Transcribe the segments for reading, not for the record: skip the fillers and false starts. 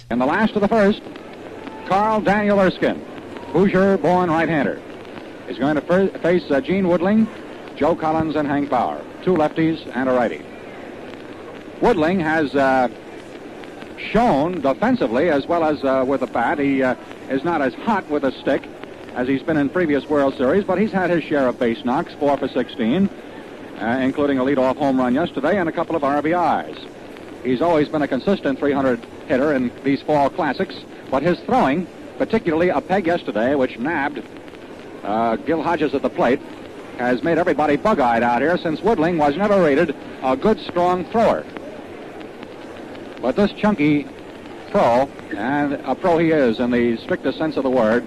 In the last of the first, Carl Daniel Erskine, Hoosier-born right-hander, is going to face Gene Woodling, Joe Collins, and Hank Bauer, two lefties and a righty. Woodling has shown defensively as well as with the bat. He is not as hot with a stick as he's been in previous World Series, but he's had his share of base knocks, 4 for 16, including a leadoff home run yesterday and a couple of RBIs. He's always been a consistent 300 hitter in these fall classics, but his throwing, particularly a peg yesterday, which nabbed Gil Hodges at the plate, has made everybody bug-eyed out here, since Woodling was never rated a good, strong thrower. But this chunky pro, and a pro he is in the strictest sense of the word,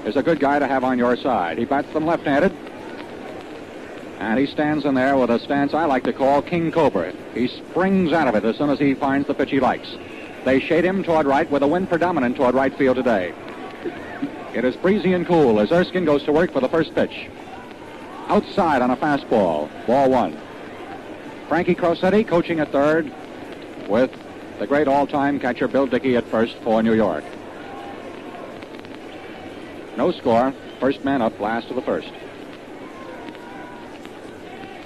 is a good guy to have on your side. He bats them left-handed, and he stands in there with a stance I like to call King Cobra. He springs out of it as soon as he finds the pitch he likes. They shade him toward right, with a wind predominant toward right field today. It is breezy and cool as Erskine goes to work for the first pitch. Outside on a fastball, ball 1. Frankie Crosetti coaching at third with the great all-time catcher Bill Dickey at first for New York. No score, first man up, last of the first.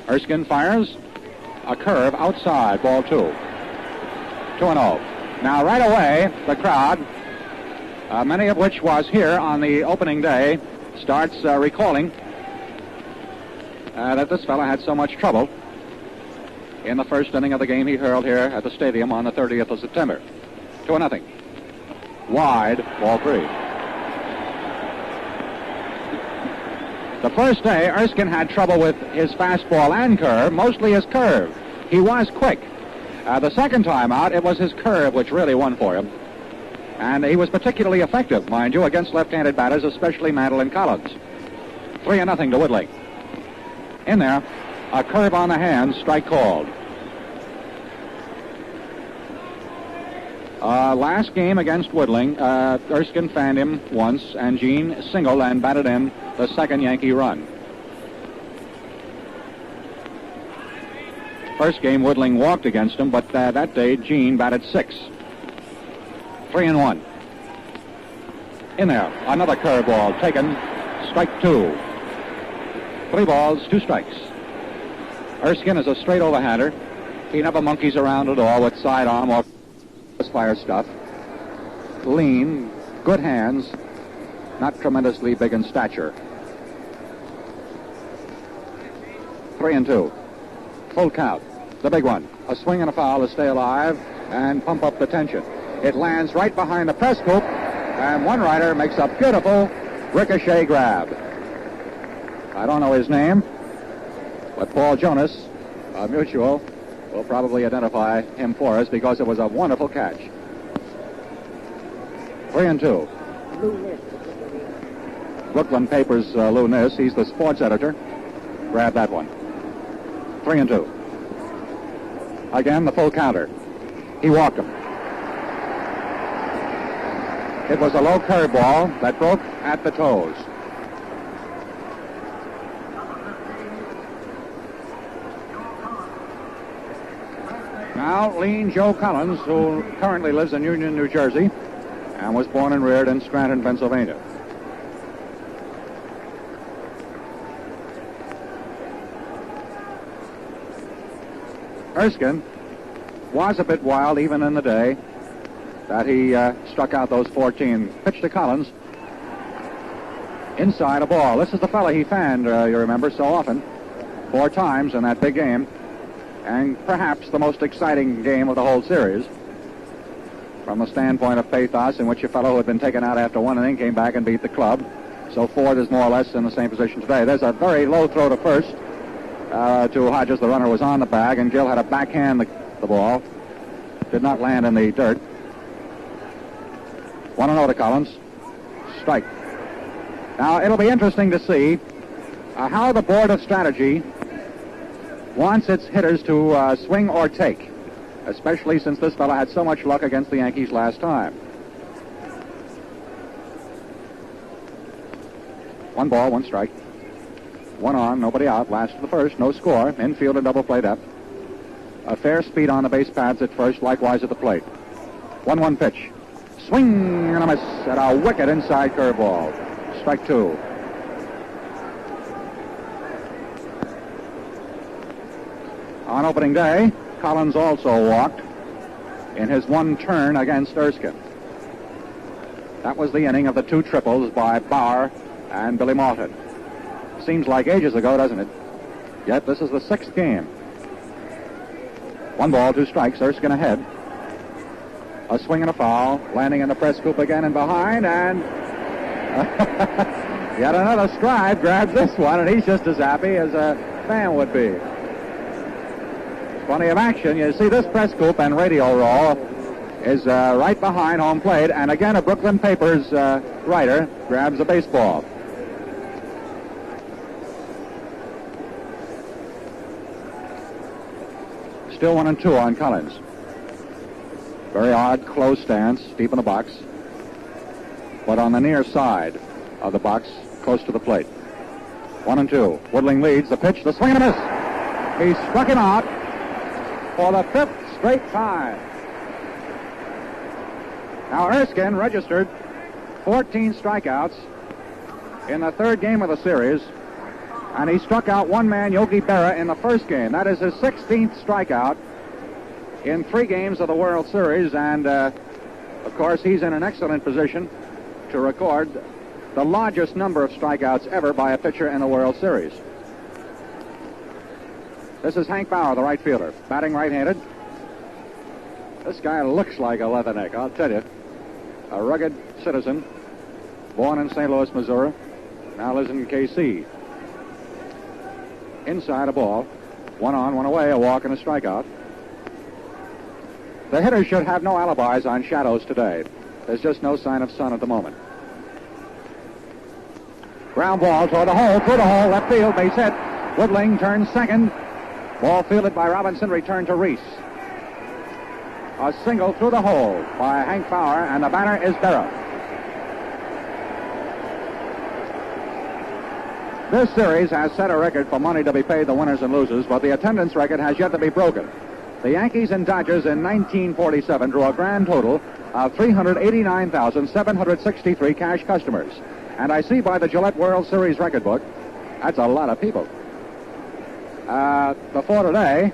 Erskine fires a curve outside, ball 2. 2-0. Now right away, the crowd, many of which was here on the opening day, starts recalling that this fella had so much trouble in the first inning of the game he hurled here at the stadium on the 30th of September. 2-0. Wide, ball 3. The first day, Erskine had trouble with his fastball and curve, mostly his curve. He was quick. The second time out, it was his curve which really won for him. And he was particularly effective, mind you, against left-handed batters, especially Mantle and Collins. 3-0 to Woodling. In there, a curve on the hands, strike called. Last game against Woodling, Erskine fanned him once, and Gene singled and batted in the second Yankee run. First game, Woodling walked against him, but that day, Gene batted 6. 3-1. In there, another curveball taken, strike 2. 3 balls, 2 strikes. Erskine is a straight overhander. He never monkeys around at all with sidearm or fire stuff. Lean, good hands, not tremendously big in stature. 3-2. Full count. The big one. A swing and a foul to stay alive and pump up the tension. It lands right behind the press scoop, and one rider makes a beautiful ricochet grab. I don't know his name, but Paul Jonas, a mutual, will probably identify him for us because it was a wonderful catch. 3-2. Brooklyn Papers, Lou Niss, he's the sports editor. Grab that one. 3-2. Again, the full counter. He walked him. It was a low curveball that broke at the toes. Now, lean Joe Collins, who currently lives in Union, New Jersey, and was born and reared in Scranton, Pennsylvania. Erskine was a bit wild even in the day that he struck out those 14. Pitch to Collins. Inside a ball. This is the fella he fanned, you remember, so often. 4 times in that big game. And perhaps the most exciting game of the whole series. From the standpoint of pathos, in which a fellow who had been taken out after 1 inning came back and beat the club. So Ford is more or less in the same position today. There's a very low throw to first to Hodges. The runner was on the bag, and Gil had to backhand the ball. Did not land in the dirt. 1-0 to Collins. Strike. Now, it'll be interesting to see how the Board of Strategy wants its hitters to swing or take, especially since this fellow had so much luck against the Yankees last time. 1 ball, 1 strike. 1 on, nobody out. Last of the first, no score. Infield and double play depth. A fair speed on the base paths at first, likewise at the plate. 1-1 pitch. Swing and a miss at a wicked inside curveball. Strike two. On opening day, Collins also walked in his one turn against Erskine. That was the inning of the two triples by Bauer and Billy Martin. Seems like ages ago, doesn't it? Yet this is the sixth game. 1 ball, 2 strikes, Erskine ahead. A swing and a foul, landing in the press scoop again and behind, and yet another Scribe grabs this one, and he's just as happy as a fan would be. Plenty of action. You see this press scoop and radio roll is right behind home plate, and again a Brooklyn Papers writer grabs a baseball. Still 1-2 on Collins. Very odd close stance, deep in the box, but on the near side of the box, close to the plate. 1-2. Woodling leads. The pitch, the swing and a miss. He struck him out for the 5th straight time. Now Erskine registered 14 strikeouts in the third game of the series, and he struck out one man, Yogi Berra, in the first game. That is his 16th strikeout in 3 games of the World Series, and of course he's in an excellent position to record the largest number of strikeouts ever by a pitcher in the World Series. This is Hank Bauer, the right fielder, batting right-handed. This guy looks like a leatherneck, I'll tell you. A rugged citizen, born in St. Louis, Missouri, now lives in KC. Inside a ball, 1 on, 1 away, a walk and a strikeout. The hitters should have no alibis on shadows today. There's just no sign of sun at the moment. Ground ball toward the hole, through the hole, left field, base hit. Woodling turns second. Ball fielded by Robinson, returned to Reese. A single through the hole by Hank Bauer, and the batter is Berra. This series has set a record for money to be paid the winners and losers, but the attendance record has yet to be broken. The Yankees and Dodgers in 1947 drew a grand total of 389,763 cash customers. And I see by the Gillette World Series record book, that's a lot of people. Before today,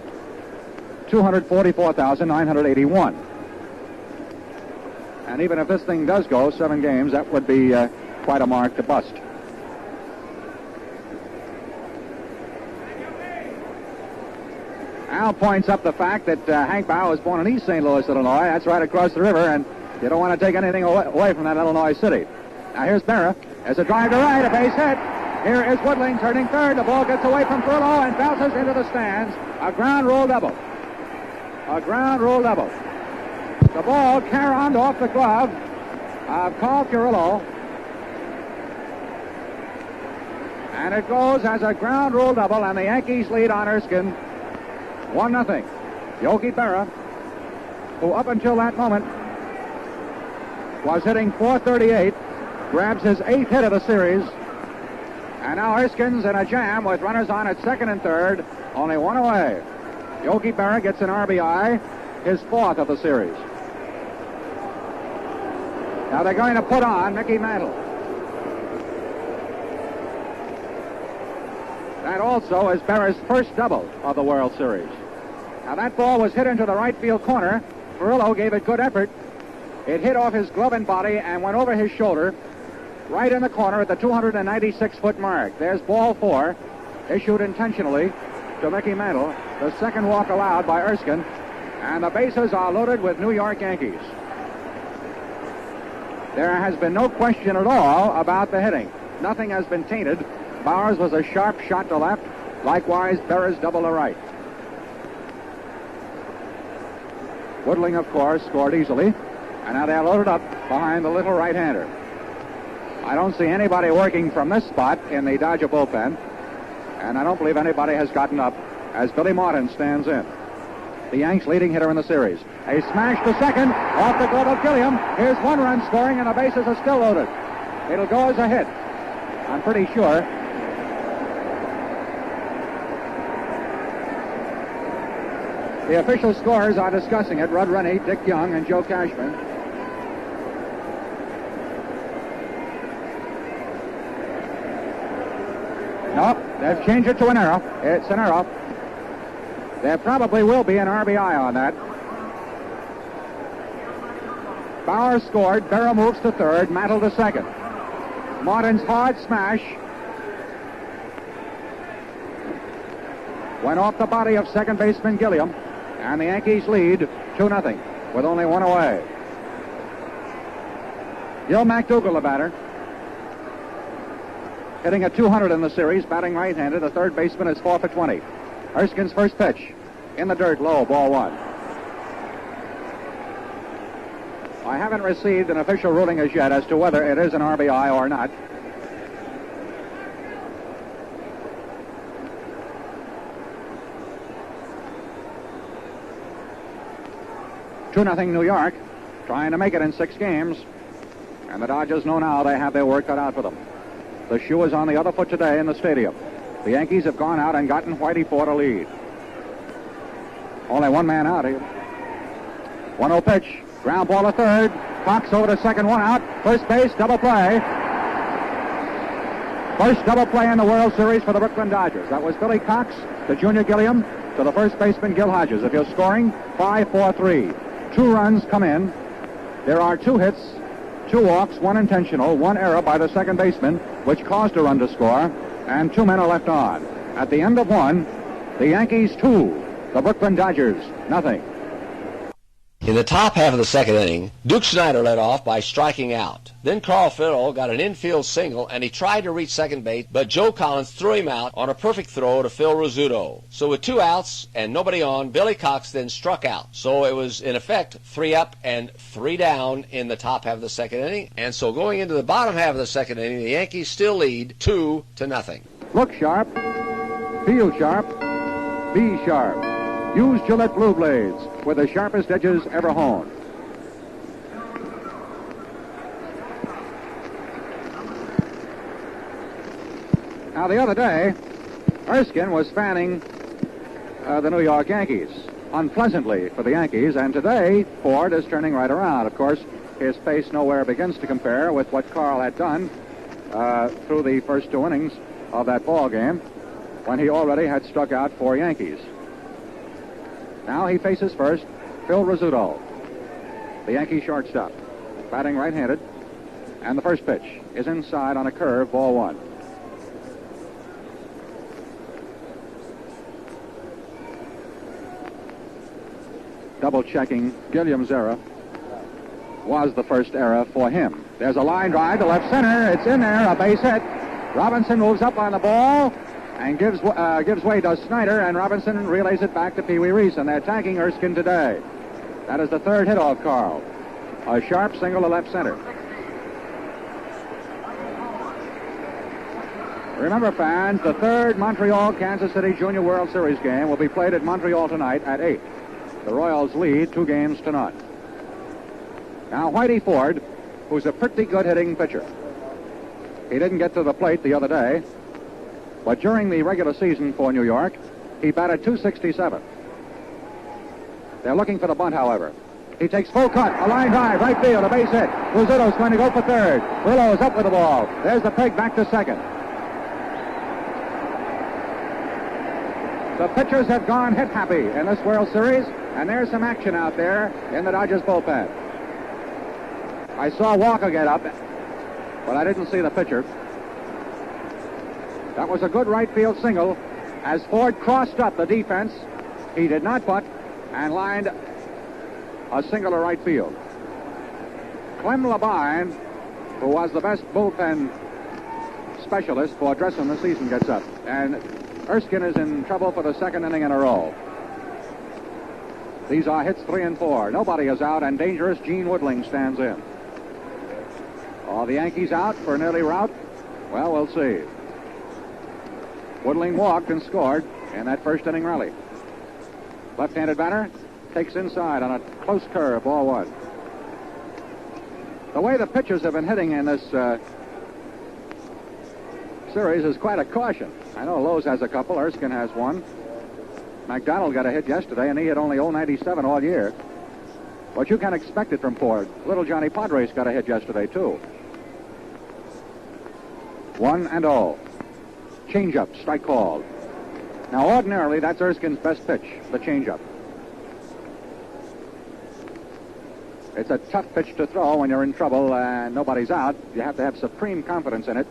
244,981. And even if this thing does go 7 games, that would be quite a mark to bust. Al points up the fact that Hank Bauer was born in East St. Louis, Illinois. That's right across the river, and you don't want to take anything away from that Illinois city. Now here's Berra. There's a drive to right, a base hit. Here is Woodling turning third. The ball gets away from Furlow and bounces into the stands. A ground rule double. A ground rule double. The ball caromed off the glove of Carl Carrillo. And it goes as a ground rule double, and the Yankees lead on Erskine 1-0. Yogi Berra, who up until that moment was hitting .438, grabs his 8th hit of the series. And now Erskine's in a jam with runners on at second and third, only 1 away. Yogi Berra gets an RBI, his 4th of the series. Now they're going to put on Mickey Mantle. That also is Berra's first double of the World Series. Now that ball was hit into the right field corner. Furillo gave it good effort. It hit off his glove and body and went over his shoulder right in the corner at the 296-foot mark. There's ball 4, issued intentionally to Mickey Mantle. The second walk allowed by Erskine, and the bases are loaded with New York Yankees. There has been no question at all about the hitting. Nothing has been tainted. Bauer's was a sharp shot to left. Likewise, Berra's double to right. Woodling, of course, scored easily, and now they're loaded up behind the little right-hander. I don't see anybody working from this spot in the Dodger bullpen, and I don't believe anybody has gotten up as Billy Martin stands in. The Yanks leading hitter in the series. A smash to second off the glove of Gilliam. Here's 1 run scoring, and the bases are still loaded. It'll go as a hit, I'm pretty sure. The official scorers are discussing it. Rudd Rennie, Dick Young, and Joe Cashman. Nope, they've changed it to an error. It's an error. There probably will be an RBI on that. Bauer scored. Berra moves to third. Mantle to second. Martin's hard smash went off the body of second baseman Gilliam, and the Yankees lead 2-0 with only one away. Gil McDougall, the batter, hitting at 200 in the series, batting right-handed. The third baseman is 4 for 20. Erskine's first pitch in the dirt, low, ball one. I haven't received an official ruling as yet as to whether it is an RBI or not. Two nothing New York, trying to make it in 6 games. And the Dodgers know now they have their work cut out for them. The shoe is on the other foot today in the stadium. The Yankees have gone out and gotten Whitey Ford a lead. Only one man out here. 1-0 pitch. Ground ball to third. Cox over to second, one out. First base, double play. First double play in the World Series for the Brooklyn Dodgers. That was Billy Cox to Junior Gilliam to the first baseman Gil Hodges. If you're scoring, 5-4-3. 2 runs come in. There are 2 hits, 2 walks, 1 intentional, 1 error by the second baseman, which caused a run to score, and 2 men are left on. At the end of 1, the Yankees 2, the Brooklyn Dodgers nothing. In the top half of the second inning, Duke Snider led off by striking out. Then Carl Farrell got an infield single, and he tried to reach second base, but Joe Collins threw him out on a perfect throw to Phil Rizzuto. So with 2 outs and nobody on, Billy Cox then struck out. So it was, in effect, 3 up and 3 down in the top half of the second inning. And so going into the bottom half of the second inning, the Yankees still lead 2-0. Look sharp, feel sharp, be sharp. Use Gillette Blue Blades with the sharpest edges ever honed. Now, the other day, Erskine was fanning the New York Yankees unpleasantly for the Yankees, and today Ford is turning right around. Of course, his pace nowhere begins to compare with what Carl had done through the first 2 innings of that ball game when he already had struck out 4 Yankees. Now he faces first Phil Rizzuto, the Yankee shortstop, batting right-handed, and the first pitch is inside on a curve, ball 1. Double-checking Gilliam's error was the first error for him. There's a line drive to left center. It's in there, a base hit. Robinson moves up on the ball and gives way to Snider, and Robinson relays it back to Pee Wee Reese, and they're tagging Erskine today. That is the 3rd hit off Carl. A sharp single to left center. Remember, fans, the 3rd Montreal-Kansas City Junior World Series game will be played at Montreal tonight at 8. The Royals lead 2-0. Now, Whitey Ford, who's a pretty good hitting pitcher. He didn't get to the plate the other day, but during the regular season for New York, he batted .267. They're looking for the bunt, however. He takes full cut, a line drive, right field, a base hit. Rizzuto's going to go for third. Burlow's up with the ball. There's the peg back to second. The pitchers have gone hit happy in this World Series, and there's some action out there in the Dodgers bullpen. I saw Walker get up, but I didn't see the pitcher. That was a good right field single as Ford crossed up the defense. He did not bunt and lined a single to right field. Clem Labine, who was the best bullpen specialist for Dressen this season, gets up. And Erskine is in trouble for the 2nd inning in a row. These are hits 3 and 4. Nobody is out, and dangerous Gene Woodling stands in. Are the Yankees out for an early rout? Well, we'll see. Woodling walked and scored in that first inning rally. Left-handed batter takes inside on a close curve, ball 1. The way the pitchers have been hitting in this series is quite a caution. I know Lowe's has a couple. Erskine has one. McDonald got a hit yesterday, and he hit only .097 all year. But you can expect it from Ford. Little Johnny Padres got a hit yesterday, too. 1-0. Change-up, strike called. Now, ordinarily, that's Erskine's best pitch, the change-up. It's a tough pitch to throw when you're in trouble and nobody's out. You have to have supreme confidence in it.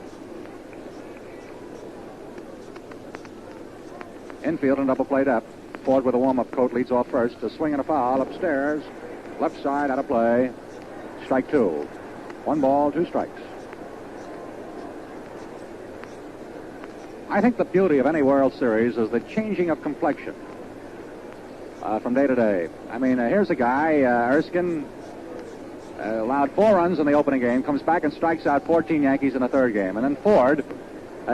Infield and double play depth. Ford with a warm-up coat leads off first. A swing and a foul upstairs. Left side out of play. Strike two. 1 ball, 2 strikes. I think the beauty of any World Series is the changing of complexion from day to day. I mean, here's a guy, Erskine, allowed 4 runs in the opening game, comes back and strikes out 14 Yankees in the third game. And then Ford,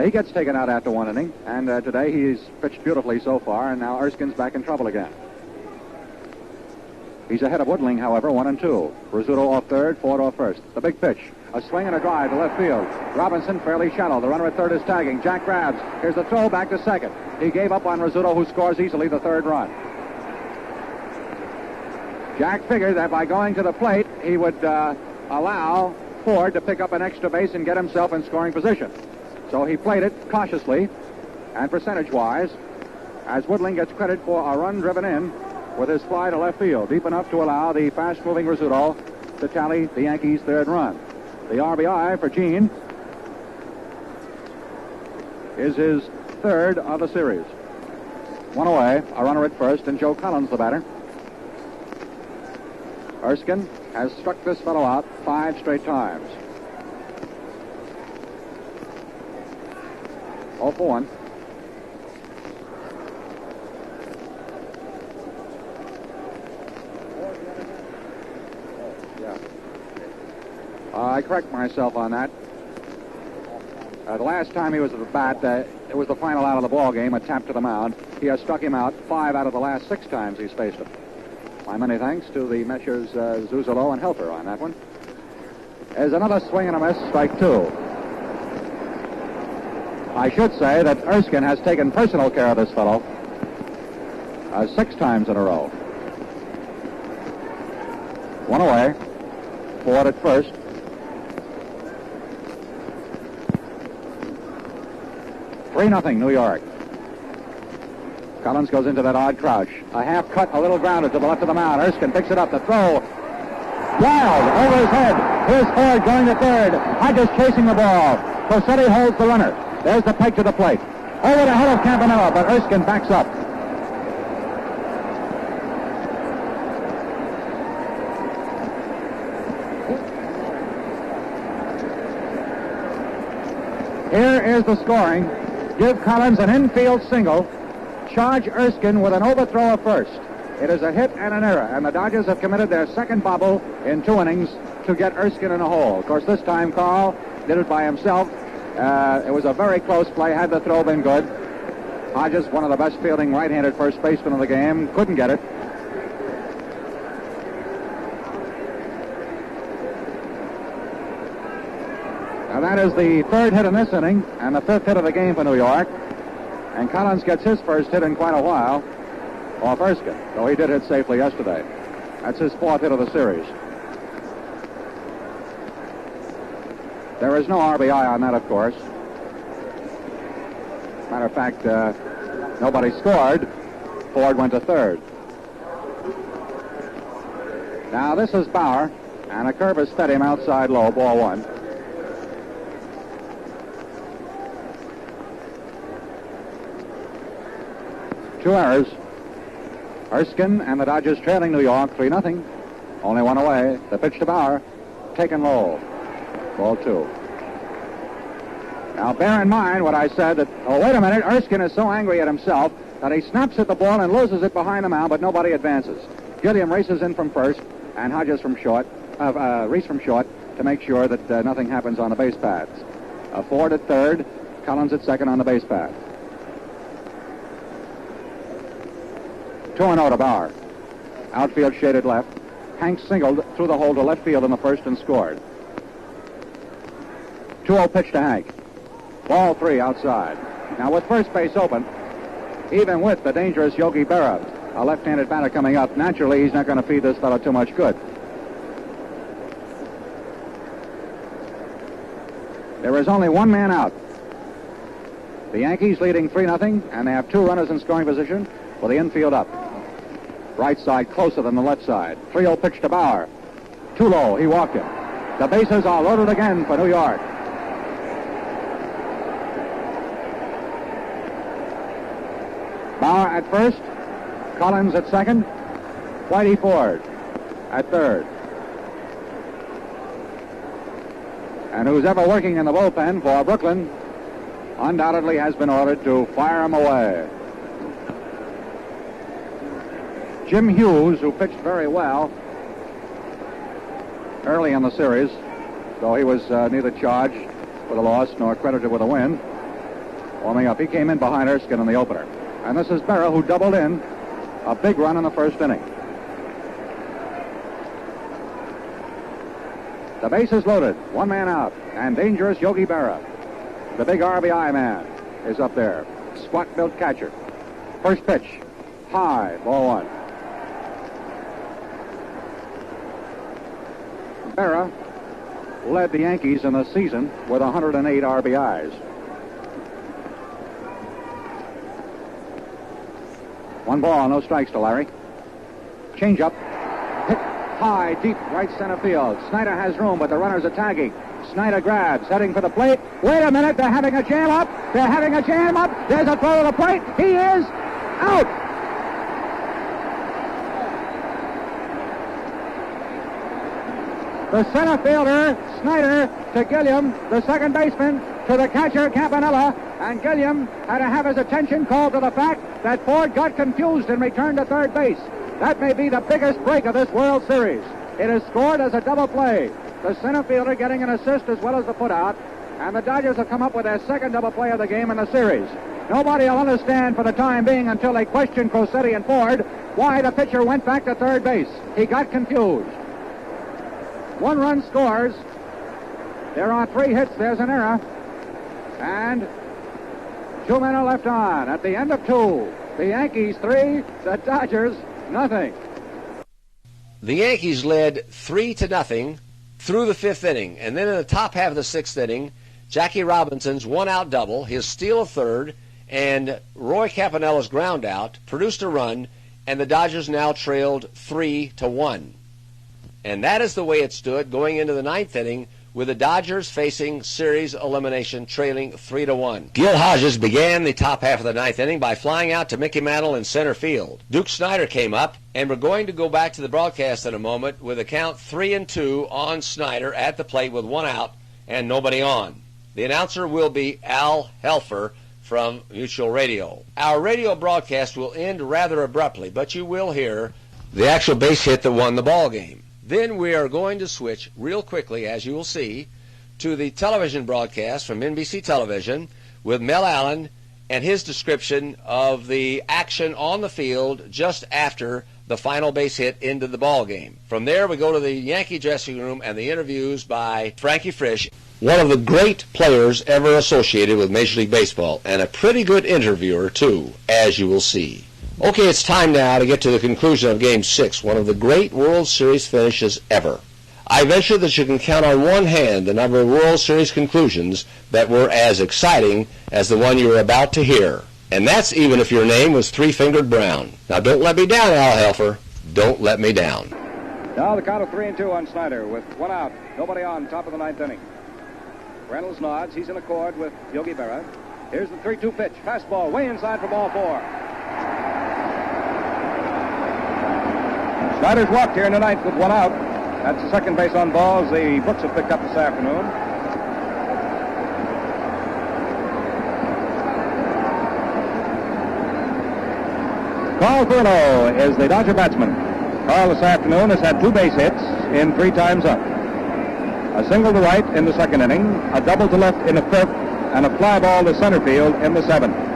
he gets taken out after 1 inning, and today he's pitched beautifully so far, and now Erskine's back in trouble again. He's ahead of Woodling, however, 1-2. Rizzuto off third, Ford off first. The big pitch. A swing and a drive to left field. Robinson fairly shallow. The runner at third is tagging. Jack grabs. Here's the throw back to second. He gave up on Rizzuto, who scores easily the third run. Jack figured that by going to the plate, he would allow Ford to pick up an extra base and get himself in scoring position. So he played it cautiously and percentage-wise, as Woodling gets credit for a run driven in with his fly to left field, deep enough to allow the fast-moving Rizzuto to tally the Yankees' third run. The RBI for Gene is his third of the series. 1 away, a runner at first, and Joe Collins the batter. Erskine has struck this fellow out 5 straight times. 0 for 1. I correct myself on that. The last time he was at the bat, it was the final out of the ball game, a tap to the mound. He has struck him out 5 out of the last 6 times he's faced him. My many thanks to the Messrs. Zuzolo and Helper on that one. There's another swing and a miss, strike 2. I should say that Erskine has taken personal care of this fellow 6 times in a row. 1 away. Ford at first. Nothing, New York. Collins goes into that odd crouch. A half cut, a little grounded to the left of the mound. Erskine picks it up. The throw. Wild over his head. Here's Ford going to third. Hodges chasing the ball. Cosetti holds the runner. There's the peg to the plate. Over the head of Campanella, but Erskine backs up. Here is the scoring. Give Collins an infield single. Charge Erskine with an overthrow of first. It is a hit and an error, and the Dodgers have committed their second bobble in 2 innings to get Erskine in a hole. Of course, this time Carl did it by himself. It was a very close play, had the throw been good. Hodges, one of the best fielding right-handed first basemen of the game, couldn't get it. Now that is the 3rd hit in this inning and the 5th hit of the game for New York. And Collins gets his first hit in quite a while off Erskine, though he did hit safely yesterday. That's his 4th hit of the series. There is no RBI on that, of course. Matter of fact, nobody scored. Ford went to third. Now this is Bauer, and a curve has fed him outside low, ball 1. Two errors. Erskine and the Dodgers trailing New York 3-0. Only 1 away. The pitch to Bauer. Taken low. Ball 2. Now bear in mind what I said that, oh, wait a minute, Erskine is so angry at himself that he snaps at the ball and loses it behind the mound, but nobody advances. Gilliam races in from first, and Hodges from short, Reese from short, to make sure that nothing happens on the base paths. Ford at third, Collins at second on the base path. 2-0 to Bauer. Outfield shaded left. Hank singled through the hole to left field in the first and scored. 2-0 pitch to Hank. Ball 3 outside. Now with first base open, even with the dangerous Yogi Berra, a left-handed batter coming up, naturally he's not going to feed this fellow too much good. There is only one man out. The Yankees leading 3-0, and they have 2 runners in scoring position with the infield up. Right side closer than the left side. 3-0 pitch to Bauer. Too low. He walked it. The bases are loaded again for New York. Bauer at first. Collins at second. Whitey Ford at third. And who's ever working in the bullpen for Brooklyn undoubtedly has been ordered to fire him away. Jim Hughes, who pitched very well early in the series, though he was neither charged with a loss nor credited with a win, warming up. He came in behind Erskine in the opener. And this is Berra, who doubled in a big run in the first inning. The base is loaded, 1 man out, and dangerous Yogi Berra, the big RBI man, is up there. Squat-built catcher. First pitch, high, ball 1. Berra led the Yankees in the season with 108 RBIs. 1 ball, no strikes to Larry. Change up. Hit high, deep right center field. Snyder has room, but the runners are tagging. Snyder grabs, heading for the plate. Wait a minute, they're having a jam up. They're having a jam up. There's a throw to the plate. He is out. The center fielder, Snyder, to Gilliam, the second baseman, to the catcher, Campanella, and Gilliam had to have his attention called to the fact that Ford got confused and returned to third base. That may be the biggest break of this World Series. It is scored as a double play. The center fielder getting an assist as well as the putout, and the Dodgers have come up with their second double play of the game in the series. Nobody will understand for the time being until they question Crosetti and Ford why the pitcher went back to third base. He got confused. 1 run scores. There are 3 hits. There's an error. And 2 men are left on. At the end of 2, the Yankees 3, the Dodgers nothing. The Yankees led 3-0 through the 5th inning. And then in the top half of the 6th inning, Jackie Robinson's 1-out double, his steal of third, and Roy Campanella's ground out produced a run, and the Dodgers now trailed 3-1. And that is the way it stood going into the 9th inning, with the Dodgers facing series elimination, trailing 3-1. Gil Hodges began the top half of the 9th inning by flying out to Mickey Mantle in center field. Duke Snider came up, and we're going to go back to the broadcast in a moment with a count 3-2 on Snider at the plate with 1 out and nobody on. The announcer will be Al Helfer from Mutual Radio. Our radio broadcast will end rather abruptly, but you will hear the actual base hit that won the ball game. Then we are going to switch real quickly, as you will see, to the television broadcast from NBC Television with Mel Allen and his description of the action on the field just after the final base hit into the ball game. From there, we go to the Yankee dressing room and the interviews by Frankie Frisch, one of the great players ever associated with Major League Baseball, and a pretty good interviewer, too, as you will see. Okay, it's time now to get to the conclusion of Game 6, one of the great World Series finishes ever. I venture that you can count on one hand the number of World Series conclusions that were as exciting as the one you are about to hear. And that's even if your name was Three-Fingered Brown. Now, don't let me down, Al Helfer. Don't let me down. Now the count of 3-2 on Snyder with 1 out. Nobody on, top of the 9th inning. Reynolds nods. He's in accord with Yogi Berra. Here's the 3-2 pitch. Fastball way inside for ball 4. Snyder's walked here in the 9th with 1 out. That's the second base on balls the Brooks have picked up this afternoon. Carl Furlow is the Dodger batsman. Carl this afternoon has had 2 base hits in 3 times up. A single to right in the 2nd inning, a double to left in the 5th, and a fly ball to center field in the 7th.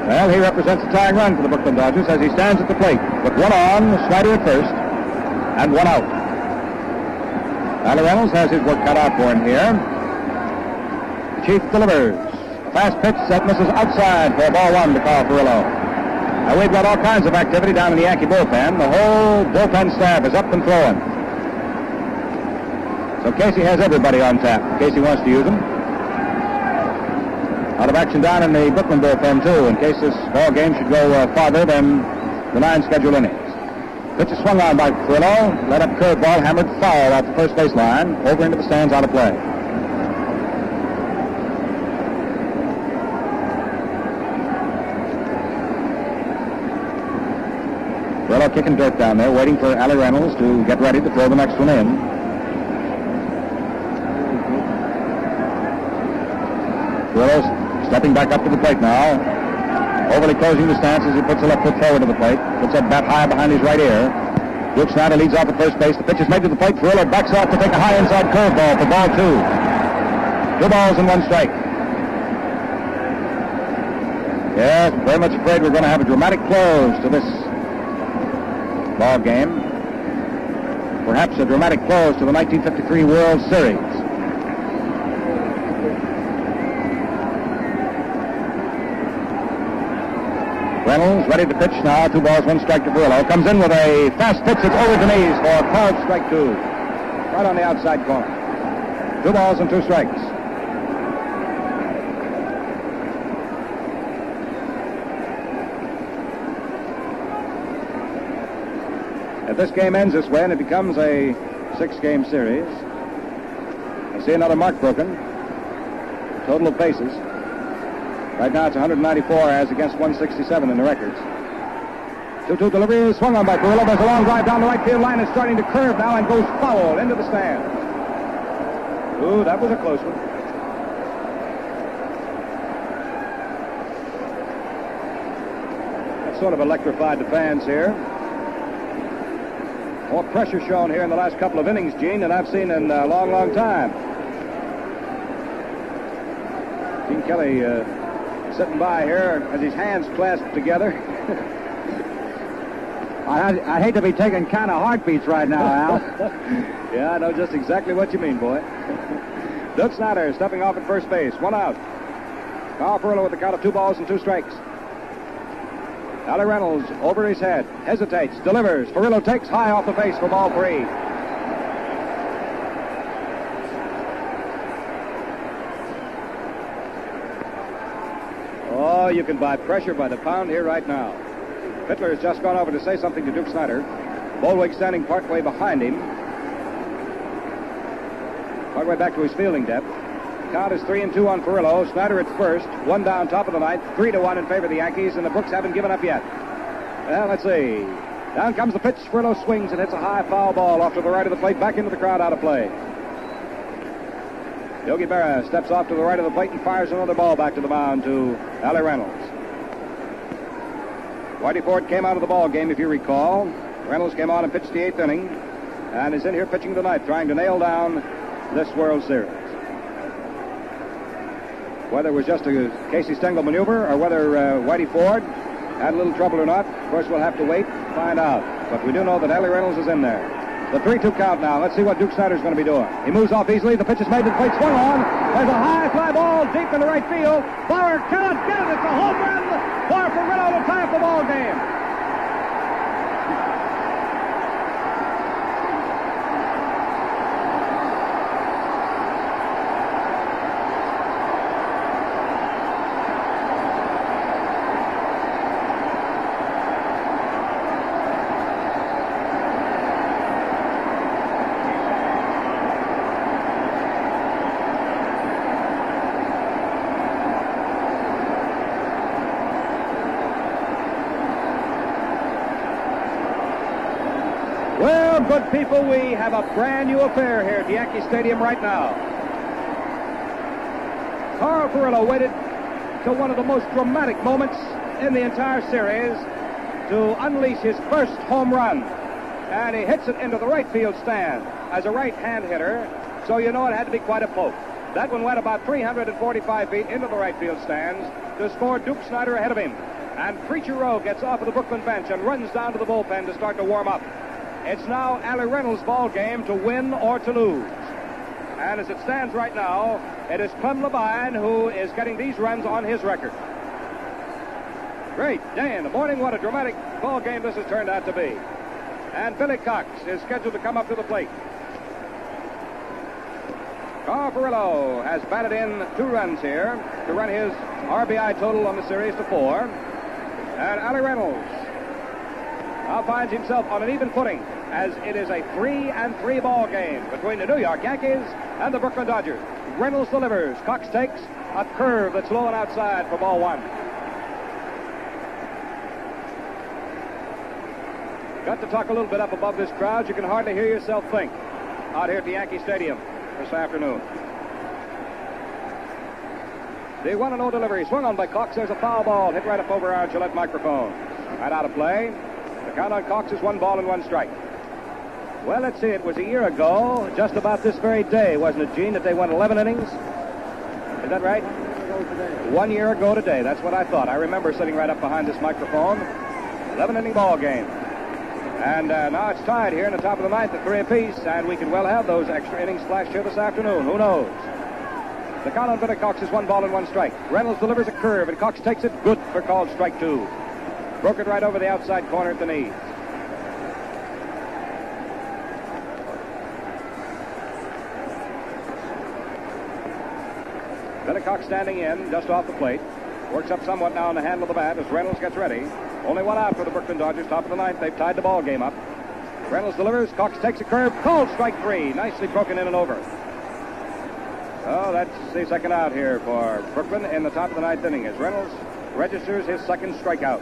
Well, he represents a tying run for the Brooklyn Dodgers as he stands at the plate with 1 on, Snyder at first, and 1 out. Tyler Reynolds has his work cut out for him here. The Chief delivers. A fast pitch that misses outside for ball 1 to Carl Furillo. Now we've got all kinds of activity down in the Yankee bullpen. The whole bullpen staff is up and throwing. So Casey has everybody on tap in case he wants to use them. Out of action down in the Brooklyn bullpen, too, in case this ball game should go farther than the 9 scheduled innings. Pitch is swung on by Carrillo. Let up curveball, hammered foul off the first base line. Over into the stands, out of play. Carrillo kicking dirt down there, waiting for Allie Reynolds to get ready to throw the next one in. Carrillo stepping back up to the plate now. Overly closing the stance as he puts the left foot forward to the plate. Puts that bat high behind his right ear. Duke Snyder leads off at first base. The pitch is made to the plate. Carrillo backs off to take a high inside curveball for ball 2. 2 balls and 1 strike. Yes, very much afraid we're going to have a dramatic close to this ball game. Perhaps a dramatic close to the 1953 World Series. Reynolds ready to pitch now. 2 balls, 1 strike to Carrillo. Comes in with a fast pitch that's over the knees for called strike 2. Right on the outside corner. 2 balls and 2 strikes. If this game ends this way and it becomes a 6-game series, I see another mark broken. Total of bases. Right now it's 194 as against 167 in the records. 2-2 delivery is swung on by Carrillo. There's a long drive down the right field line. It's starting to curve now and goes foul into the stand. Ooh, that was a close one. That sort of electrified the fans here. More pressure shown here in the last couple of innings, Gene, than I've seen in a long, long time. Gene Kelly sitting by here as his hands clasped together. I hate to be taking kind of heartbeats right now, Al. Yeah, I know just exactly what you mean, boy. Duke Snyder stepping off at first base. 1 out. Carl Carrillo with the count of 2 balls and 2 strikes. Allie Reynolds over his head. Hesitates. Delivers. Carrillo takes high off the face for ball 3. Oh, you can buy pressure by the pound here right now. Hitler has just gone over to say something to Duke Snyder. Boldwig standing partway behind him. Partway back to his fielding depth. Count is 3-2 on Carrillo. Snyder at first. 1 down, top of the 9th. 3-1 in favor of the Yankees, and the Brooks haven't given up yet. Well, let's see. Down comes the pitch. Carrillo swings and hits a high foul ball off to the right of the plate. Back into the crowd, out of play. Yogi Berra steps off to the right of the plate and fires another ball back to the mound to Allie Reynolds. Whitey Ford came out of the ball game, if you recall. Reynolds came on and pitched the 8th inning and is in here pitching tonight, trying to nail down this World Series. Whether it was just a Casey Stengel maneuver or whether Whitey Ford had a little trouble or not, of course, we'll have to wait and find out. But we do know that Allie Reynolds is in there. The 3-2 count now. Let's see what Duke Snyder's going to be doing. He moves off easily. The pitch is made to the plate. Swung on. There's a high fly ball deep in the right field. Bauer cannot get it. It's a home run for Carrillo to tie up the ball game. Good people, we have a brand new affair here at Yankee Stadium right now. Carl Carrillo waited till one of the most dramatic moments in the entire series to unleash his first home run. And he hits it into the right field stand as a right-hand hitter, so you know it had to be quite a poke. That one went about 345 feet into the right field stands to score Duke Snyder ahead of him. And Preacher Rowe gets off of the Brooklyn bench and runs down to the bullpen to start to warm up. It's now Allie Reynolds' ball game to win or to lose. And as it stands right now, it is Clem Levine who is getting these runs on his record. Great day in the morning. What a dramatic ball game this has turned out to be. And Billy Cox is scheduled to come up to the plate. Carl Furillo has batted in 2 runs here to run his RBI total on the series to 4. And Allie Reynolds now finds himself on an even footing as it is a 3-3 ball game between the New York Yankees and the Brooklyn Dodgers. Reynolds delivers. Cox takes a curve that's low and outside for ball 1. Got to talk a little bit up above this crowd. You can hardly hear yourself think out here at the Yankee Stadium this afternoon. The 1-0 delivery swung on by Cox. There's a foul ball hit right up over our Gillette microphone. Right out of play. The count on Cox is 1 ball and 1 strike. Well, let's see. It was a year ago, just about this very day, wasn't it, Gene, that they won 11 innings? Is that right? 1 year ago today. That's what I thought. I remember sitting right up behind this microphone. 11-inning ball game. And now it's tied here in the top of the 9th at 3 apiece, and we could well have those extra innings flashed here this afternoon. Who knows? The count on Billy Cox is 1 ball and 1 strike. Reynolds delivers a curve, and Cox takes it. Good for called strike 2. Broke it right over the outside corner at the knees. Billy Cox standing in, just off the plate. Works up somewhat now on the handle of the bat as Reynolds gets ready. Only 1 out for the Brooklyn Dodgers, top of the 9th. They've tied the ball game up. Reynolds delivers. Cox takes a curve. Called strike 3. Nicely broken in and over. Oh, that's the second out here for Brooklyn in the top of the 9th inning as Reynolds registers his second strikeout.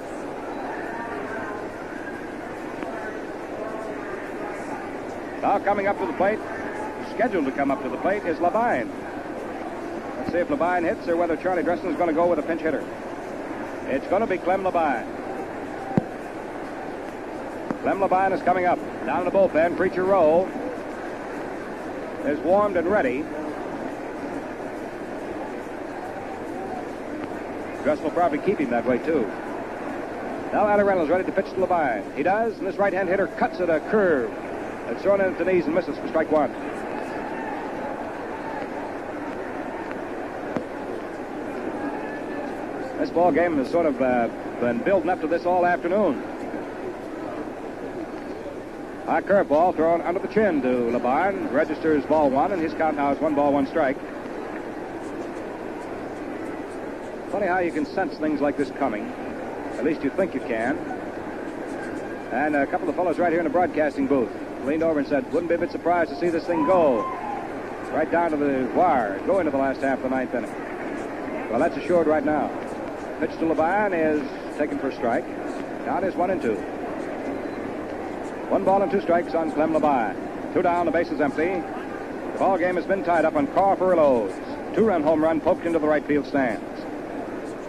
Now coming up to the plate, scheduled to come up to the plate, is Labine. Let's see if Labine hits or whether Charlie Dresden is going to go with a pinch hitter. It's going to be Clem Labine. Clem Labine is coming up. Down in the bullpen, Preacher Rowe is warmed and ready. Dress will probably keep him that way, too. Now Allie Reynolds ready to pitch to Labine. He does, and this right-hand hitter cuts at a curve. It's thrown in at the knees and misses for strike 1. This ball game has sort of been building up to this all afternoon. High curveball thrown under the chin to Labine. Registers ball 1, and his count now is 1 ball, 1 strike. Funny how you can sense things like this coming. At least you think you can. And a couple of fellows right here in the broadcasting booth leaned over and said, wouldn't be a bit surprised to see this thing go right down to the wire, go into the last half of the 9th inning. Well, that's assured right now. Pitch to Labine is taken for a strike. Count is 1-2. 1 ball and 2 strikes on Clem Labine. 2 down, the base is empty. The ball game has been tied up on Carl Furillo's 2-run home run poked into the right field stands.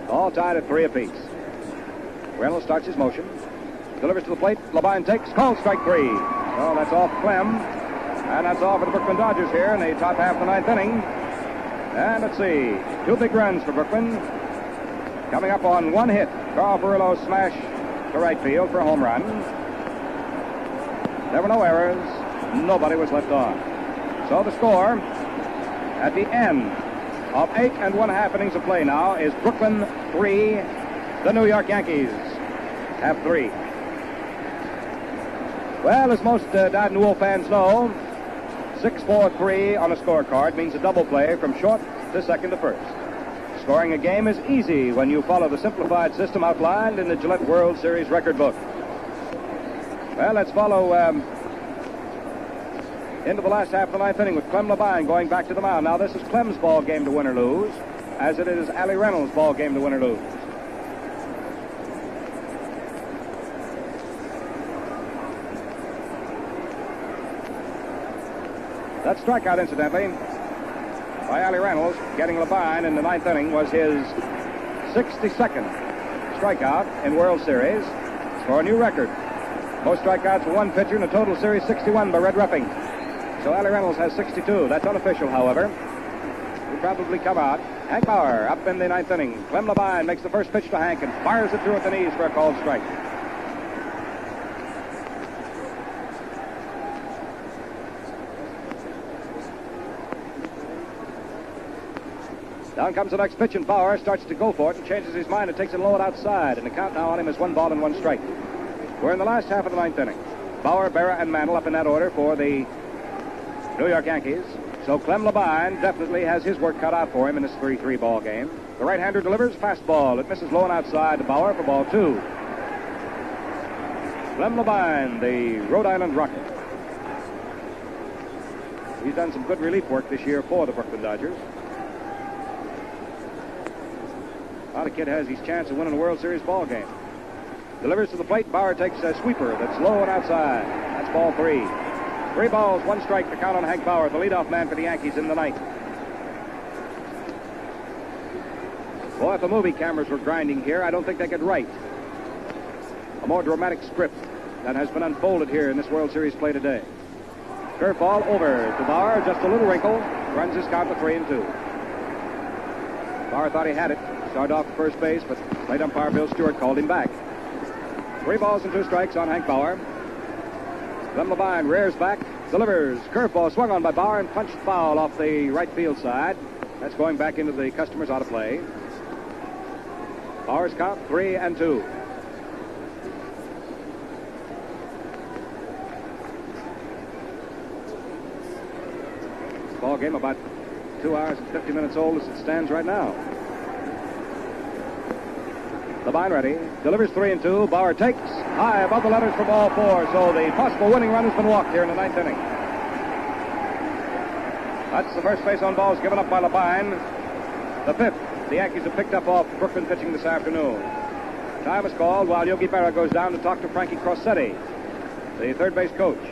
All tied at 3 apiece. Reynolds starts his motion. Delivers to the plate. Labine takes. Called strike 3. Well, that's all for Clem. And that's all for the Brooklyn Dodgers here in the top half of the 9th inning. And let's see. 2 big runs for Brooklyn. Coming up on 1 hit. Carl Furillo smash to right field for a home run. There were no errors. Nobody was left on. So the score at the end of 8 1/2 innings of play now is Brooklyn 3, the New York Yankees have 3. Well, as most Dyed-Newell fans know, 6-4-3 on a scorecard means a double play from short to second to first. Scoring a game is easy when you follow the simplified system outlined in the Gillette World Series record book. Well, let's follow into the last half of the 9th inning with Clem Labine going back to the mound. Now, this is Clem's ball game to win or lose, as it is Allie Reynolds' ball game to win or lose. That strikeout, incidentally, by Allie Reynolds, getting Labine in the 9th inning, was his 62nd strikeout in World Series for a new record. Most strikeouts for one pitcher in a total series, 61 by Red Ruffing. So Allie Reynolds has 62. That's unofficial, however. He'll probably come out. Hank Bauer up in the 9th inning. Clem Labine makes the first pitch to Hank and fires it through at the knees for a called strike. Down comes the next pitch, and Bauer starts to go for it and changes his mind and takes it low and outside. And the count now on him is 1 ball and 1 strike. We're in the last half of the 9th inning. Bauer, Berra, and Mantle up in that order for the New York Yankees. So Clem Labine definitely has his work cut out for him in this 3-3 ball game. The right-hander delivers fastball. It misses low and outside to Bauer for ball 2. Clem Labine, the Rhode Island Rocket. He's done some good relief work this year for the Brooklyn Dodgers. Now the kid has his chance of winning a World Series ball game. Delivers to the plate. Bauer takes a sweeper that's low and outside. That's ball 3. 3 balls, 1 strike, the count on Hank Bauer, the leadoff man for the Yankees in the ninth. Boy, if the movie cameras were grinding here, I don't think they could write a more dramatic script that has been unfolded here in this World Series play today. Curveball over to Bauer, just a little wrinkle, runs his count to 3-2. Bauer thought he had it, started off at first base, but plate umpire Bill Stewart called him back. 3 balls and 2 strikes on Hank Bauer. Clem Labine rears back, delivers. Curveball swung on by Bauer and punched foul off the right field side. That's going back into the customers out of play. Bauer's count 3-2. Ball game about 2 hours and 50 minutes old as it stands right now. Labine ready, delivers 3-2. Bauer takes high above the letters for ball 4, so the possible winning run has been walked here in the ninth inning. That's the first base on balls given up by Labine. The 5th, the Yankees have picked up off Brooklyn pitching this afternoon. Time is called while Yogi Berra goes down to talk to Frankie Crossetti, the third base coach.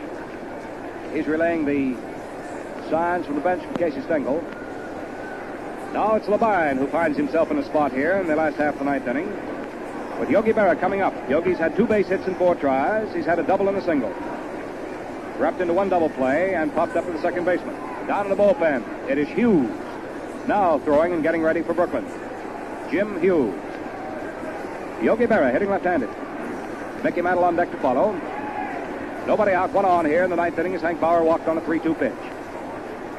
He's relaying the signs from the bench from Casey Stengel. Now it's Labine who finds himself in a spot here in the last half of the ninth inning. With Yogi Berra coming up. Yogi's had 2 base hits in 4 tries. He's had a double and a single. Wrapped into 1 double play and popped up to the second baseman. Down in the bullpen, it is Hughes. Now throwing and getting ready for Brooklyn. Jim Hughes. Yogi Berra hitting left-handed. Mickey Mantle on deck to follow. Nobody out, 1 on here in the ninth inning as Hank Bauer walked on a 3-2 pitch.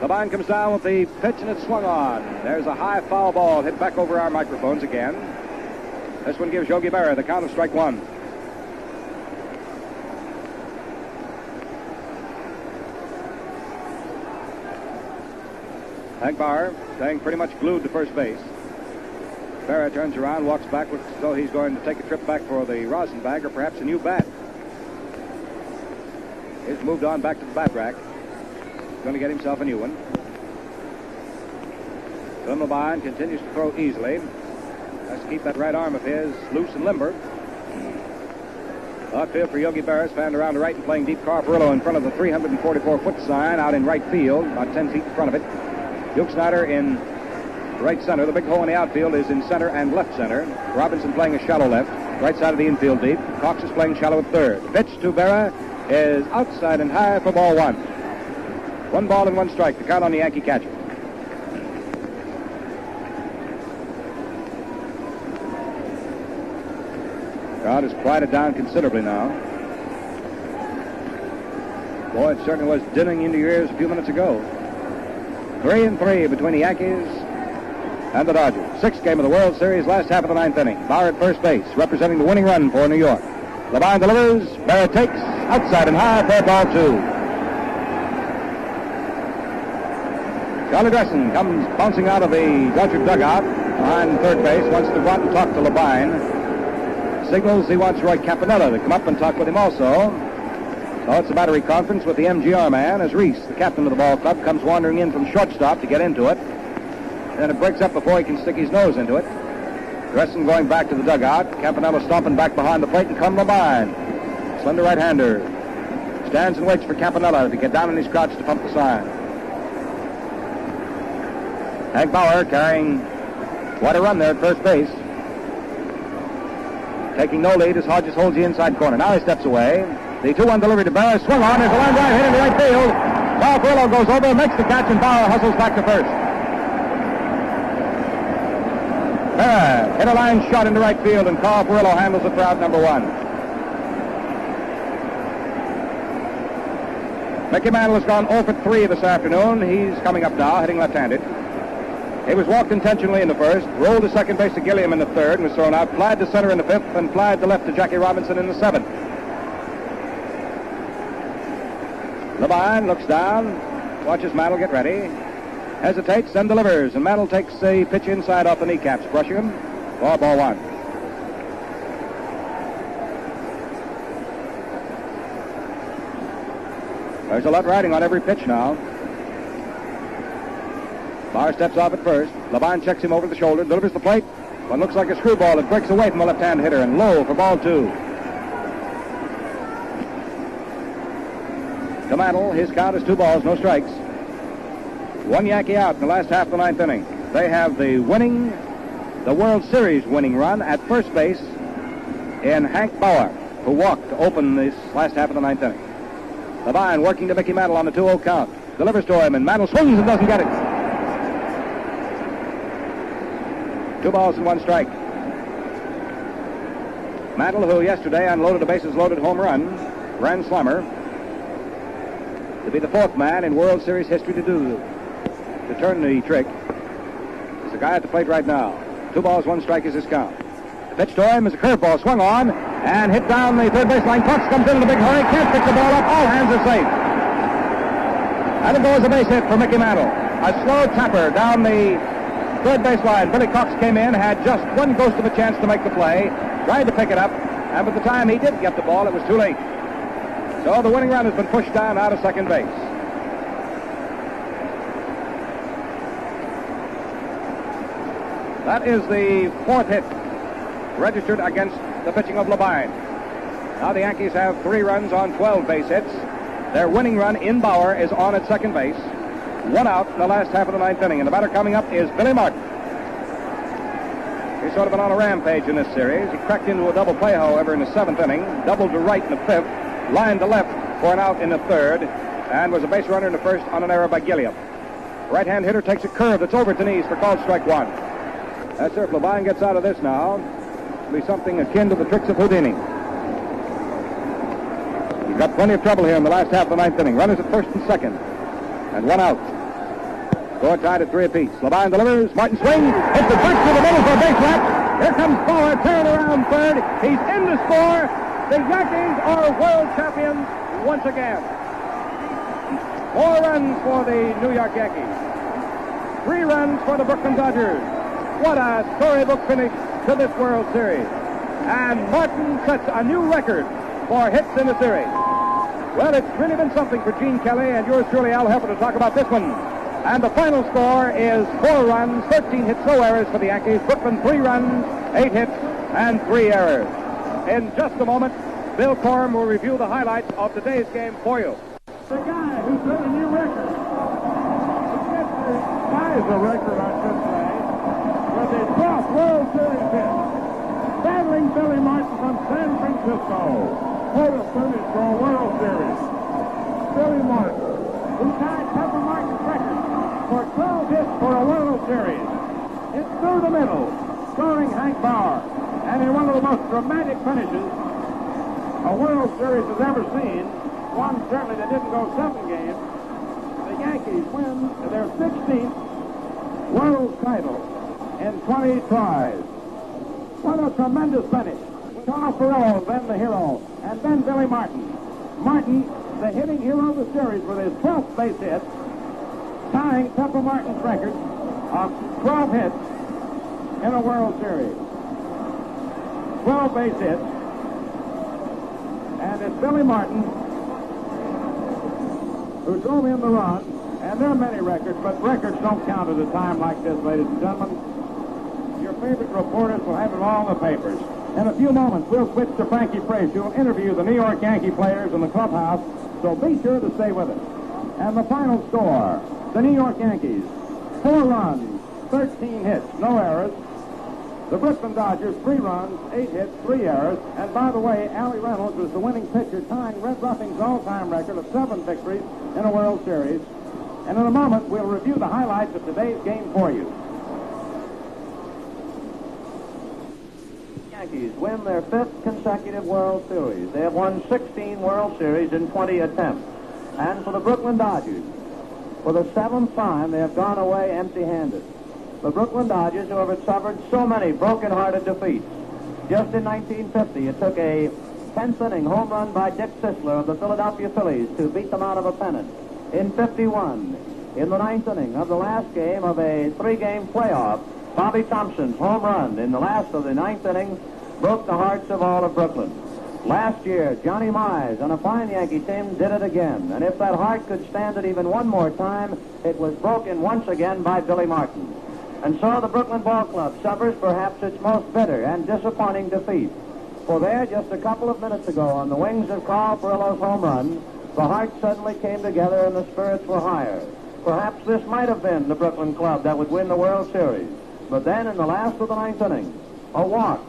Labine comes down with the pitch and it's swung on. There's a high foul ball hit back over our microphones again. This one gives Yogi Berra the count of strike 1. Hank Bauer staying pretty much glued to first base. Berra turns around, walks backwards as though he's going to take a trip back for the rosin bag or perhaps a new bat. He's moved on back to the bat rack. He's going to get himself a new one. Clem Labine continues to throw easily. Has to keep that right arm of his loose and limber. Outfield for Yogi Berra is fanned around to right and playing deep. Carl Perillo in front of the 344-foot sign out in right field, about 10 feet in front of it. Duke Snyder in right center. The big hole in the outfield is in center and left center. Robinson playing a shallow left, right side of the infield deep. Cox is playing shallow at third. The pitch to Berra is outside and high for ball 1. 1 ball and 1 strike. The count on the Yankee catcher. Crowd has quieted down considerably now. Boy, it certainly was dinning into your ears a few minutes ago. 3-3 between the Yankees and the Dodgers. 6th game of the World Series, last half of the ninth inning. Bauer at first base, representing the winning run for New York. Labine delivers. Berra takes outside and high for ball 2. Charlie Dressen comes bouncing out of the Dodger dugout behind third base, wants to go out and talk to Labine. Signals he wants Roy Campanella to come up and talk with him also. So it's a battery conference with the MGR man as Reese, the captain of the ball club, comes wandering in from shortstop to get into it. Then it breaks up before he can stick his nose into it. Dressen going back to the dugout. Campanella stomping back behind the plate, and Clem Labine, slender right-hander, stands and waits for Campanella to get down in his crouch to pump the sign. Hank Bauer carrying quite a run there at first base. Taking no lead as Hodges holds the inside corner. Now he steps away. The 2-1 delivery to Berra, swung on. There's a line drive hit into right field. Carl Perillo goes over, makes the catch, and Bauer hustles back to first. Berra hit a line shot into right field, and Carl Perillo handles it for out number 1. Mickey Mantle has gone 0 for 3 this afternoon. He's coming up now, hitting left-handed. He was walked intentionally in the first, rolled to second base to Gilliam in the third, and was thrown out, flied to center in the 5th, and flied to left to Jackie Robinson in the 7th. Labine looks down, watches Mantle get ready. hesitates, then delivers, and Mantle takes a pitch inside off the kneecaps, brushing him. Ball 1. There's a lot riding on every pitch now. Bauer steps off at first. Levine checks him over the shoulder, delivers the plate. What looks like a screwball that breaks away from the left-hand hitter, and low for ball 2. To Mantle, his count is 2 balls, no strikes. 1 Yankee out in the last half of the 9th inning. They have the World Series winning run at first base in Hank Bauer, who walked to open this last half of the 9th inning. Levine working to Mickey Mantle on the 2-0 count. Delivers to him, and Mantle swings and doesn't get it. 2 balls and 1 strike. Mantle, who yesterday unloaded a bases-loaded home run, grand slammer, to be the 4th man in World Series history to turn the trick. There's a guy at the plate right now. 2 balls, 1 strike is his count. The pitch to him is a curveball swung on and hit down the third baseline. Cox comes in a big hurry, can't pick the ball up. All hands are safe. And it goes a base hit for Mickey Mantle. A slow tapper down the third baseline. Billy Cox came in, had just one ghost of a chance to make the play, tried to pick it up, and by the time he did get the ball, it was too late. So the winning run has been pushed down out of second base. That is the 4th hit registered against the pitching of Levine. Now the Yankees have 3 runs on 12 base hits. Their winning run in Bauer is on at second base. 1 out in the last half of the 9th inning. And the batter coming up is Billy Martin. He's sort of been on a rampage in this series. He cracked into a double play, however, in the 7th inning. Doubled to right in the 5th. Lined to left for an out in the 3rd. And was a base runner in the 1st on an error by Gilliam. Right-hand hitter takes a curve that's over to knees for called strike 1. That's it. If Levine gets out of this now, it'll be something akin to the tricks of Houdini. He's got plenty of trouble here in the last half of the 9th inning. Runners at 1st and 2nd. And 1 out. Score tied at 3 apiece. Levine delivers. Martin swings. Hits the first to the middle for a base lap. Here comes Bauer, turning around third. He's in to score. The Yankees are world champions once again. 4 runs for the New York Yankees. 3 runs for the Brooklyn Dodgers. What a storybook finish to this World Series. And Martin sets a new record for hits in the series. Well, it's really been something for Gene Kelly and yours truly, Al Helper, to talk about this one. And the final score is 4 runs, 13 hits, no errors for the Yankees. Brooklyn 3 runs, 8 hits, and 3 errors. In just a moment, Bill Corum will review the highlights of today's game for you. The guy who set a new record. He ties a record, I should say, with his 12th World Series hit. Battling Billy Martin from San Francisco. What a finish for a World Series. Billy Martin, who tied Pepper Martin's record for 12 hits for a World Series. It's through the middle, starring Hank Bauer. And in one of the most dramatic finishes a World Series has ever seen, one certainly that didn't go 7 games, the Yankees win their 16th World title in 20 tries. What a tremendous finish. Carl Ferrell, then the hero, and then Billy Martin. Martin, the hitting hero of the series with his 12th base hit, tying Pepper Martin's record of 12 hits in a World Series. 12 base hits, and it's Billy Martin who drove in the run, and there are many records, but records don't count at a time like this, ladies and gentlemen. Your favorite reporters will have it all in the papers. In a few moments, we'll switch to Frankie Price, who will interview the New York Yankee players in the clubhouse, so be sure to stay with us. And the final score, the New York Yankees, 4 runs, 13 hits, no errors. The Brooklyn Dodgers, 3 runs, 8 hits, 3 errors. And by the way, Allie Reynolds was the winning pitcher, tying Red Ruffing's all-time record of 7 victories in a World Series. And in a moment, we'll review the highlights of today's game for you. Yankees win their 5th consecutive World Series. They have won 16 World Series in 20 attempts. And for the Brooklyn Dodgers, for the 7th time, they have gone away empty-handed. The Brooklyn Dodgers, who have suffered so many broken-hearted defeats. Just in 1950, it took a 10th-inning home run by Dick Sisler of the Philadelphia Phillies to beat them out of a pennant. In 51, in the ninth inning of the last game of a three-game playoff. Bobby Thompson's home run in the last of the ninth inning broke the hearts of all of Brooklyn. Last year, Johnny Mize on a fine Yankee team did it again. And if that heart could stand it even one more time, it was broken once again by Billy Martin. And so the Brooklyn Ball Club suffers perhaps its most bitter and disappointing defeat. For there, just a couple of minutes ago, on the wings of Carl Perillo's home run, the heart suddenly came together and the spirits were higher. Perhaps this might have been the Brooklyn Club that would win the World Series. But then in the last of the ninth inning, a walk.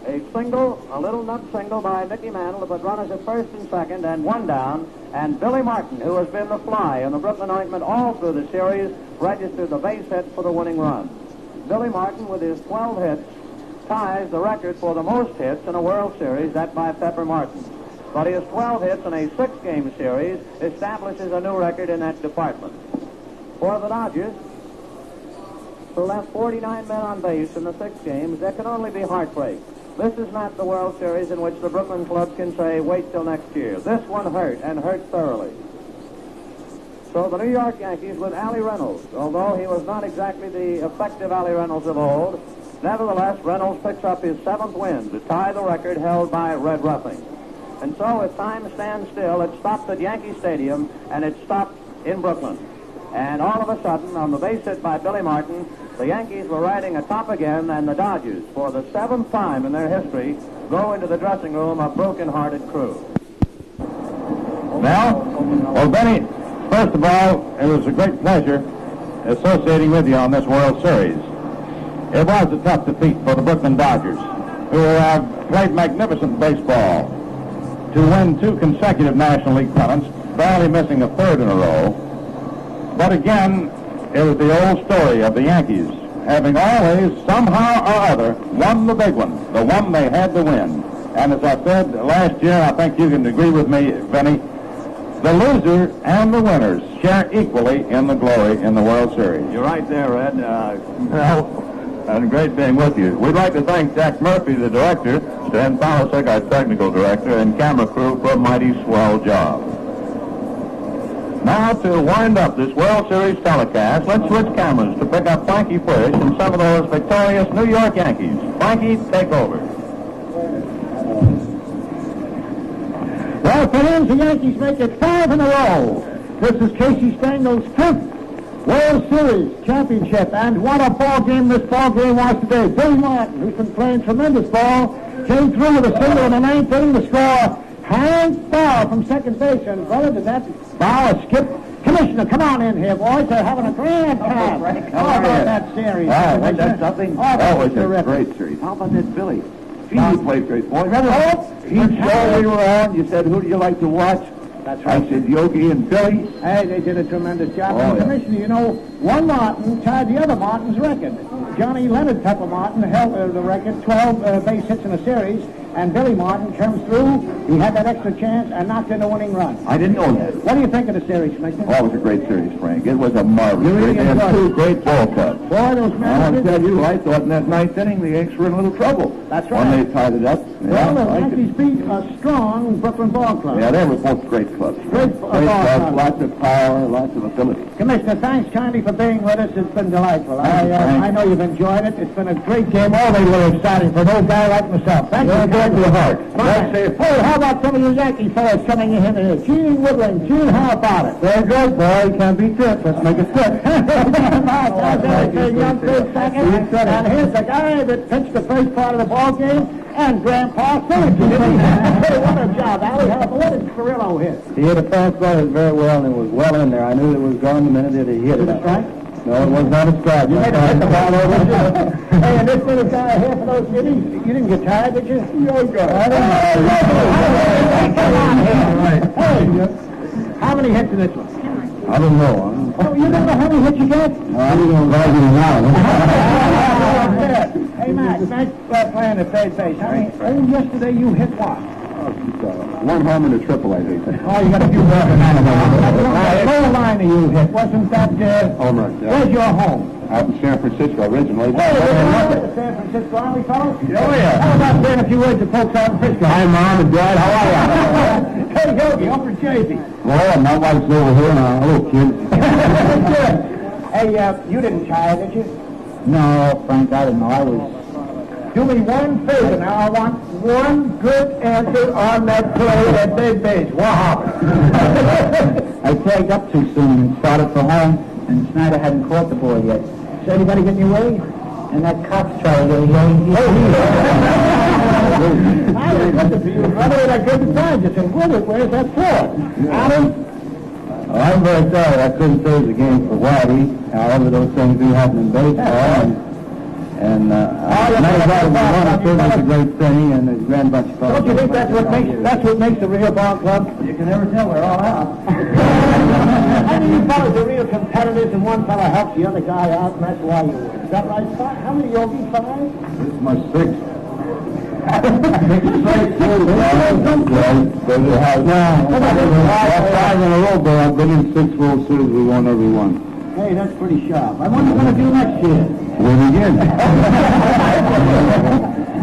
A single, a little nut single by Mickey Mantle to put runners at first and second and one down. And Billy Martin, who has been the fly in the Brooklyn ointment all through the series, registered the base hit for the winning run. Billy Martin, with his 12 hits, ties the record for the most hits in a World Series, that by Pepper Martin. But his 12 hits in a 6-game series establishes a new record in that department. For the Dodgers, who left 49 men on base in the 6 games, there can only be heartbreak. This is not the World Series in which the Brooklyn Club can say, wait till next year. This one hurt, and hurt thoroughly. So the New York Yankees with Allie Reynolds, although he was not exactly the effective Allie Reynolds of old, nevertheless, Reynolds picks up his 7th win to tie the record held by Red Ruffing. And so if time stands still, it stopped at Yankee Stadium, and it stopped in Brooklyn. And all of a sudden, on the base hit by Billy Martin, the Yankees were riding atop again, and the Dodgers, for the 7th time in their history, go into the dressing room a broken-hearted crew. Well, Benny, first of all, it was a great pleasure associating with you on this World Series. It was a tough defeat for the Brooklyn Dodgers, who have played magnificent baseball to win 2 consecutive National League pennants, barely missing a third in a row. But again, it was the old story of the Yankees, having always, somehow or other, won the big one, the one they had to win. And as I said last year, I think you can agree with me, Benny, the loser and the winners share equally in the glory in the World Series. You're right there, Red. And great being with you. We'd like to thank Jack Murphy, the director, Stan Palasek, our technical director, and camera crew for a mighty swell job. Now, to wind up this World Series telecast, let's switch cameras to pick up Frankie Frisch and some of those victorious New York Yankees. Frankie, take over. Well, fans, the Yankees make it 5 in a row. This is Casey Stangel's 10th World Series championship, and what a ball game this ball game was today. Billy Martin, who's been playing tremendous ball, came through with a single in the 9th inning to score. Hank Bauer from second base, and brother, did that Bauer skip? Commissioner, come on in here, boys. They're having a grand time. How about that series? Oh, wasn't that something? Oh, it was a great series. How about that Billy? He played great ball. Remember, he saw we were on. You said, who do you like to watch? That's right. I said, Yogi and Billy. Hey, they did a tremendous job. Oh, And yeah. Commissioner, you know, one Martin tied the other Martin's record. Johnny Leonard Pepper Martin held the record, 12 base hits in a series, and Billy Martin comes through. He had that extra chance and knocked in a winning run. I didn't know that. What do you think of the series, Commissioner? Oh, it was a great series, Frank. It was a marvelous You really series. They had enjoyed 2 great ball clubs. Boy, those I'll men tell you, I thought in that 9th inning the Yankees were in a little trouble. That's When right. they tied it up. Well, the I liked it. Yankees beat a strong Brooklyn Ball Club. Yeah, they were both great clubs. Great ball clubs. Lots of power, lots of ability. Commissioner, thanks kindly for being with us. It's been delightful. Thank you, Frank. I know you've enjoyed it. It's been a great game. All they were exciting for an old guy like myself. Thank you. Good to the heart. Fine. Hey, how about some of you Yankee fellas coming in here? Gene Woodring. Gene, how about it? Very good, boy. You can't be tipped. Let's make it tipped. Young third second. And here's the guy that pitched the first part of the ball game, and Grandpa finished it. Hey, what a job, Allie. What did Perillo hit? He hit a fastball very well, and it was well in there. I knew it was gone the minute that he hit it. Is it right? No, it was not a strike. You made him hit the ball over. Hey, and this little guy here for those cities, you didn't get tired, did you? No, God. Come on here. Hey, how many hits in this one? I don't know. Oh, you don't know how many hits you get? I'm going to invite you now. Hey, Max, playing at third base. Oh, yesterday you hit what? One home and a triple, I think. Oh, you got a few more than that. Lower line you hit. Wasn't that, Home run. where's your home? Out in San Francisco originally. Hey, the San Francisco Army fellows? Oh, yeah. How about saying a few words to folks out in Frisco? Hi, Mom and Dad. How are you? Hey, Yogi, I'm from Jersey. Well, my wife's over here and our little kids. Good. Hey, you didn't try, did you? No, Frank, I didn't know. I was... Do me one favor now. I want one good answer on that play at third base. What happened? I tagged up too soon and started for home, and Snyder hadn't caught the ball yet. Is anybody getting your way? And that cop's trying to get away. I was looking for you, brother, and I couldn't find you. Said, where's that for? Adam? Well, I'm very sorry. I couldn't save the game for Whitey. However, those things do happen in baseball. And it's a great thing, and it's grand bunch of fun. Don't you think that's what makes the real ball club? You can never tell. We're all out. I mean, you fellas are real competitors, and one fella helps the other guy out, and that's why you win. Is that right? How many Yogi? 5? This is my 6th. Five in a row, but I've been in 6 World Series. We won every one. Hey, that's pretty sharp. I wonder what you're going to do next year. Win again.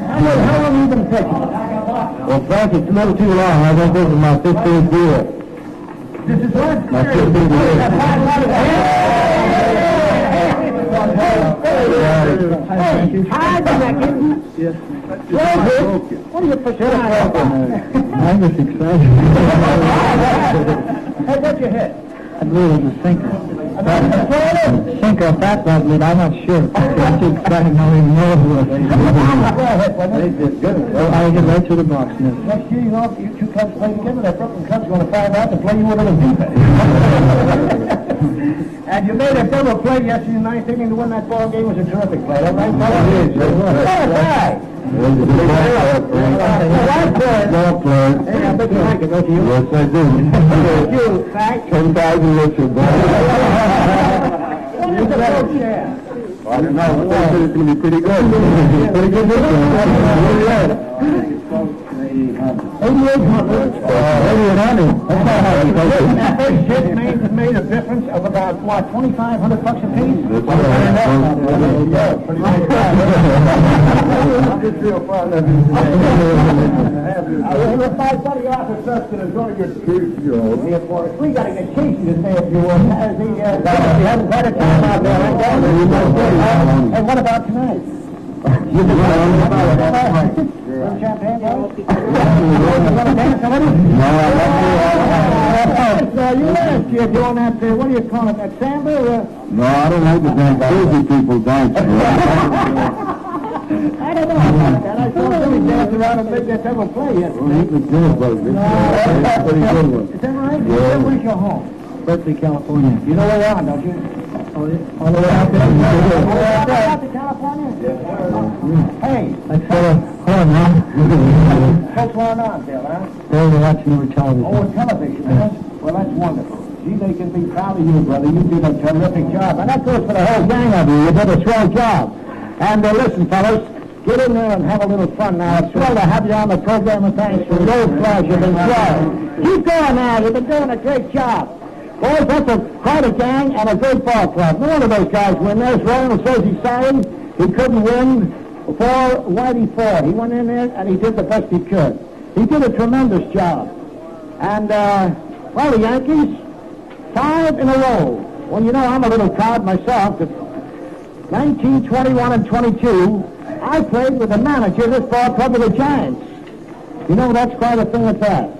How long have you been pitching? Well, Frank, it's a little too long. I think this is my 15th year. This is what? My 15th year. Hi, Yes. what are you pushing out? I'm just excited. Hey, what'd you hit? I believe it was a sinker. Sinker, fat dog, I'm not sure. I'm too excited, I don't even know who it is. They did good. I get right to the box. Next year, you two Cubs play together. That Brooklyn Cubs going to find out and play you a little defense. And you made a double play yesterday in the 9th inning to win that ball game. It was a terrific play. That right, fellas? It is. Right. Ball player. Hey, I bet you like it, don't you? Yes, I do. You, Frank. 10,000 Richard ball. What is the coach there? I don't know, but they said it's going to be pretty good. Pretty good this one. 8,800. 8,800. That first hit made a difference of about, what, $2,500 a piece? That's right. It's real fun. I was $5 office us to enjoy your We got to get Casey to say a few words. He hasn't had a time out there. And what about tonight? Champagne, no, you last year doing that, what do you call it, that samba? No, I don't like the dance. Crazy people dance. I don't know about that. I saw somebody dance around and make that double play yesterday. It's a good one. It's a pretty good one. Is that right? Yeah. Where's your home? Berkeley, California. You know where you are, don't you? All the way out there. Out to California? Hey, That's horn, huh? folks weren't on there, huh? They're watching over television. Oh, television, huh? Well, that's wonderful. Gee, they can be proud of you, brother. You did a terrific job. And that goes for the whole gang of you. You did a swell job. And listen, fellas, get in there and have a little fun now. It's swell to have you on the program, and thanks for those flags you've enjoyed. Keep going now. You've been doing a great job. Boys, that's quite a gang and a great ball club. No one of those guys win. There's Ronald says he's sorry. He couldn't win before Whitey fought. He went in there and he did the best he could. He did a tremendous job. And, well, the Yankees, 5 in a row. Well, you know, I'm a little proud myself. 19, 21, and 22, I played with the manager of this ball club of the Giants. You know, that's quite a thing at that.